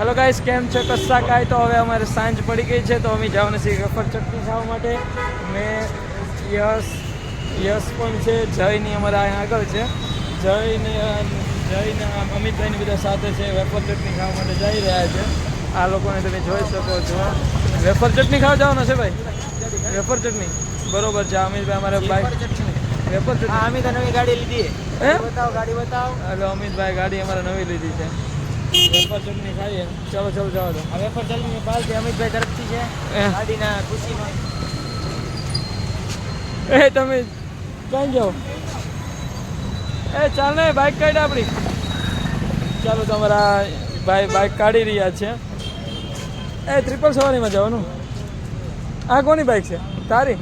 Hello guys, કેમ છે કસ્સા કાય? તો હવે અમારે સાંજ પડી ગઈ છે, તો અમે જવાના છીએ વેફર ચટણી ખાવા માટે. મેં યશ પણ છે, જયની અમારા અહીંયા આગળ છે. જયને અમિતભાઈની બધા સાથે છે, વેફર ચટણી ખાવા માટે જઈ રહ્યા છે. આ લોકોને તમે જોઈ શકો છો. વેફર ચટણી ખાવા જવાનો છે ભાઈ? વેફર ચટણી બરોબર છે. અમિતભાઈ અમારે બાઈક વેફર ચટણી અમિત નવી ગાડી લીધી. ગાડી બતાવો. એટલે અમિતભાઈ ગાડી અમારે નવી લીધી છે. વેફર ચટણી ખાઈએ. ચાલો જવા દો. આ વેફર ચટણી પાલથી અમિતભાઈ તરફથી છે, ગાડીના ખુશીમાં. તમે ક્યાં જાઓ? ચાલ ને, બાઇક કાઢ આપણી. ચાલો, તમારા ભાઈ બાઇક કાઢી રહ્યા છે. ટ્રિપલ સવારીમાં જવાનું. આ કોની બાઇક છે? તારી?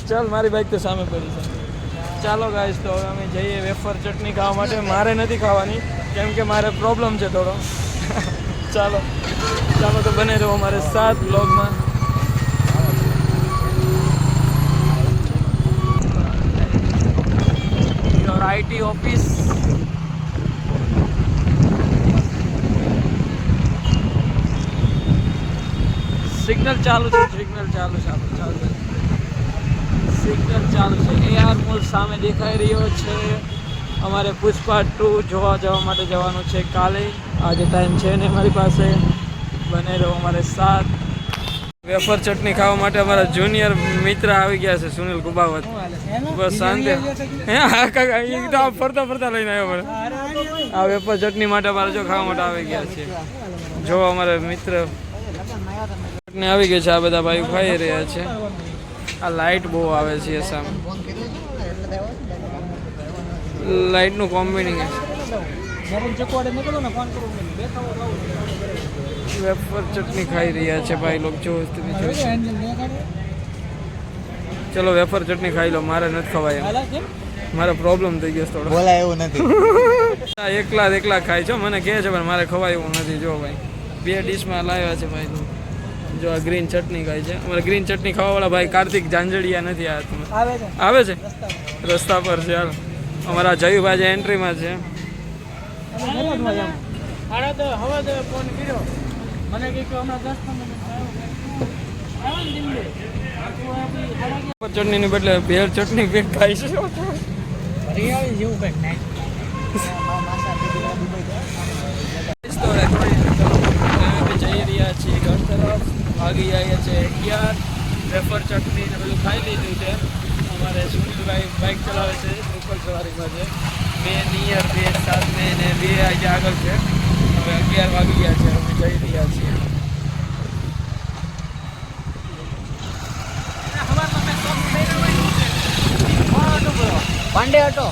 ચાલ, મારી બાઇક તો સામે પડી છે. ચાલો ગાઈસ, તો હવે અમે જઈએ વેફર ચટણી ખાવા માટે. મારે નથી ખાવાની, કેમ કે મારે પ્રોબ્લેમ છે થોડો. ચાલો તો બને રહો અમારે સાથ બ્લોગમાં. IT office. સિગ્નલ ચાલુ છે. સિગ્નલ ચાલુ છે. AR મોલ સામે દેખાઈ રહ્યો છે. અમારે પુષ્પા 2 જોવા જવા માટે જવાનું છે કાલે. આજે ટાઈમ છે ને મારી પાસે. બને રહો અમારે સાથ. વેફર ચટણી ખાવા માટે અમારા જુનિયર મિત્ર આવી ગયા છે, સુનિલ કુબાવત. બસ શાંતિ. તો ફરતા લઈને આવ્યો મને. આ વેફર ચટણી માટે અમારે જો ખાવા માટે આવી ગયા છે. જો અમારે મિત્ર ચટણી આવી ગઈ છે. આ બધા ભાઈ ખાઈ રહ્યા છે. આ લાઇટ બહુ આવે છે સામે. લાઇટનું કોમ્બિનેશન. વેફર ચટણી ખાઈ રહ્યા છે ભાઈ લોકો. જો તમે જો. ચલો વેફર ચટણી ખાઈ લો. મારે નથી ખવાય. મારો પ્રોબ્લેમ થઈ ગયો થોડો. બોલાય એવું નથી. એકલા ખાય છો. મને કહે છે પણ મારે ખવાય એવું નથી. જો ભાઈ 2 ડીશમાં લાવ્યા છે ભાઈ. જો આ ગ્રીન ચટણી ખાય છે. અમારે ગ્રીન ચટણી ખાવાવાળા ભાઈ કાર્તિક ઝાંઝડિયા નથી. આવે છે રસ્તા પર છે. હાલ, અમારા જયુભાઈ જે એન્ટ્રીમાં છે. ચટણીની બદલે ભેળ ચટણી પેક ખાય છે. જઈ રહ્યા છીએ ઘર તરફ. ભાગી આવ્યા છે 11. વેફર ચટણી ને બધું ખાઈ લીધું છે. અમારે સુનિલભાઈ બાઇક ચલાવે છે, ટ્રિપલ સવારીમાં છે. 2 નિયર 2 સાથે ને 2 આજે આગળ છે. હવે 11 વાગી ગયા છે. અમે જઈ રહ્યા છીએ. પાંડે હતો.